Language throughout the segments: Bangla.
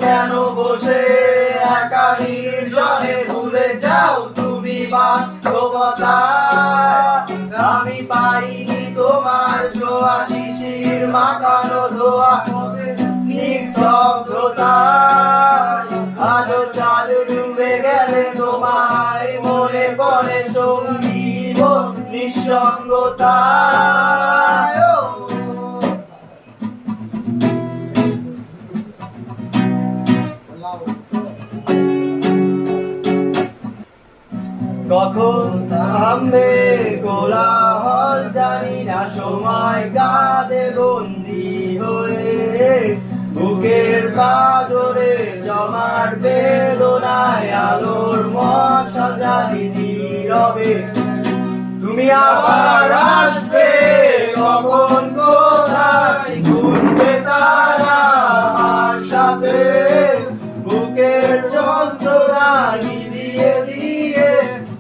কেন বসে একা নির্জনে ভুলে যাও তুমি বাস্তবতা। আমি পাইনি তোমার ছোঁয়া, শিশির মাখানো ধোয়া নিস্তব্ধতা। আজও চাঁদ ডুবে গেলে তোমায় মনে পড়ে সঙ্গী নিঃসঙ্গতা। কখন থামবে কোলাহল জানি না, সময় কাঁদে বন্দি হয়ে। বুকের পাঁজরে জমাট বেদনায় আলোর মশাল জ্বালি নীরবে। তুমি আবার আসবে কখন, কোথায় ঘুরবে তারা আমার সাথে। বুকের যন্ত্রণা নিভিয়ে দিয়ে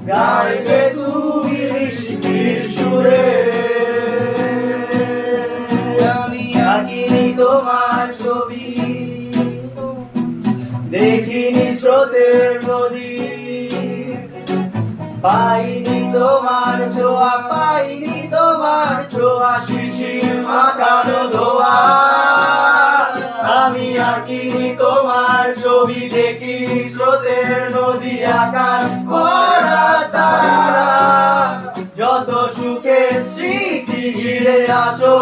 গাইবে তুমি বৃষ্টির সুরে। আমি আঁকিনি তোমার ছবি, দেখিনি স্রোতের নদী। পাইনি তোমার ছোঁয়া, পাইনি তোমার ছোঁয়া, শিশির মাখানো ধোয়া। আমি আঁকিনি তোমার ছবি, দেখিনি স্রোতের নদী, আকাশ ভরা তারা। যত সুখের স্মৃতি ঘিরে আছো